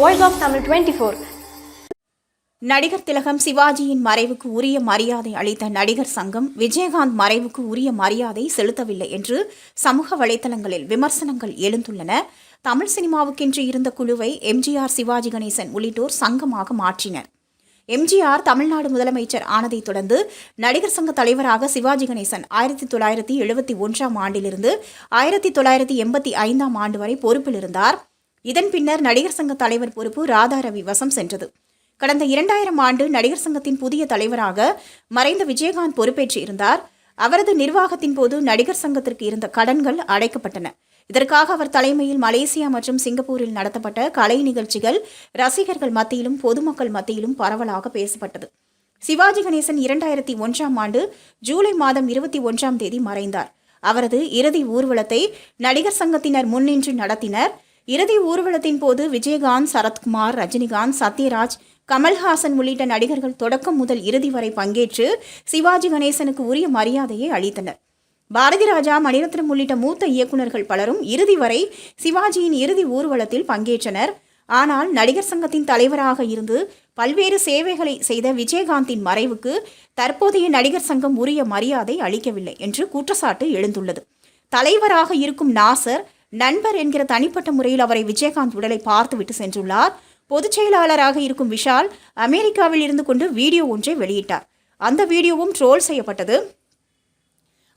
Voice of Tamil 24. நடிகர் திலகம் சிவாஜியின் மறைவுக்கு உரிய மரியாதை அளித்த நடிகர் சங்கம் விஜயகாந்த் மறைவுக்கு உரிய மரியாதை செலுத்தவில்லை என்று சமூக வலைதளங்களில் விமர்சனங்கள் எழுந்துள்ளன. தமிழ் சினிமாவுக்கென்று இருந்த குழுவை எம்ஜிஆர், சிவாஜி கணேசன் உள்ளிட்டோர் சங்கமாக மாற்றினர். எம்ஜிஆர் தமிழ்நாடு முதலமைச்சர் ஆனதைத் தொடர்ந்து நடிகர் சங்க தலைவராக சிவாஜி கணேசன் 1971 ஆண்டிலிருந்து 1985 ஆண்டு வரை பொறுப்பில் இருந்தார். இதன் பின்னர் நடிகர் சங்க தலைவர் பொறுப்பு ராதா ரவி வசம் சென்றது. கடந்த 2000 ஆண்டு நடிகர் சங்கத்தின் புதிய தலைவராக மறைந்த விஜயகாந்த் பொறுப்பேற்று இருந்தார். அவரது நிர்வாகத்தின் போது நடிகர் சங்கத்திற்கு இருந்த கடன்கள் அடைக்கப்பட்டன. இதற்காக அவர் தலைமையில் மலேசியா மற்றும் சிங்கப்பூரில் நடத்தப்பட்ட கலை நிகழ்ச்சிகள் ரசிகர்கள் மத்தியிலும் பொதுமக்கள் மத்தியிலும் பரவலாக பேசப்பட்டது. சிவாஜி கணேசன் 2001 ஆண்டு ஜூலை மாதம் 21 தேதி மறைந்தார். அவரது இறுதி ஊர்வலத்தை நடிகர் சங்கத்தினர் முன்னின்று நடத்தினர். இறுதி ஊர்வலத்தின் போது விஜயகாந்த், சரத்குமார், ரஜினிகாந்த், சத்யராஜ், கமல்ஹாசன் உள்ளிட்ட நடிகர்கள் தொடக்கம் முதல் இறுதி வரை பங்கேற்று சிவாஜி கணேசனுக்கு உரிய மரியாதையை அளித்தனர். பாரதி ராஜா, மணிரத்னம் உள்ளிட்ட மூத்த இயக்குநர்கள் பலரும் இறுதி வரை சிவாஜியின் இறுதி ஊர்வலத்தில் பங்கேற்றனர். ஆனால் நடிகர் சங்கத்தின் தலைவராக இருந்து பல்வேறு சேவைகளை செய்த விஜயகாந்தின் மறைவுக்கு தற்போதைய நடிகர் சங்கம் உரிய மரியாதை அளிக்கவில்லை என்று குற்றச்சாட்டு எழுந்துள்ளது. தலைவராக இருக்கும் நாசர் நண்பர் என்கிற தனிப்பட்ட முறையில் அவரை விஜயகாந்த் உடலை பார்த்துவிட்டு சென்றுள்ளார். பொதுச் செயலாளராக இருக்கும் விஷால் அமெரிக்காவில் இருந்து கொண்டு வீடியோ ஒன்றை வெளியிட்டார். அந்த வீடியோவும் ட்ரோல் செய்யப்பட்டது.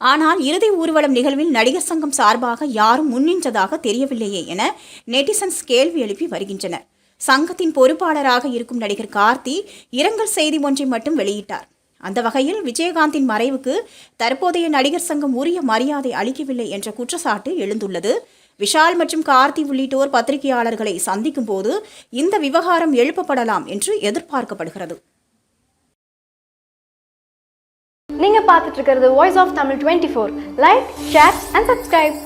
ஆனால் இறுதி ஊர்வலம் நிகழ்வில் நடிகர் சங்கம் சார்பாக யாரும் முன்னின்றதாக தெரியவில்லையே என நெட்டிசன்ஸ் கேள்வி எழுப்பி வருகின்றனர். சங்கத்தின் பொறுப்பாளராக இருக்கும் நடிகர் கார்த்தி இரங்கல் செய்தி ஒன்றை மட்டும் வெளியிட்டார். அந்த வகையில் விஜயகாந்தின் மறைவுக்கு தற்போதைய நடிகர் சங்கம் உரிய மரியாதை அளிக்கவில்லை என்ற குற்றச்சாட்டு எழுந்துள்ளது. விஷால் மற்றும் கார்த்தி உள்ளிட்டோர் பத்திரிகையாளர்களை சந்திக்கும் போது இந்த விவகாரம் எழுப்பப்படலாம் என்று எதிர்பார்க்கப்படுகிறது. நீங்க பார்த்துட்டு இருக்கிறது Voice of Tamil 24. Like, share and subscribe.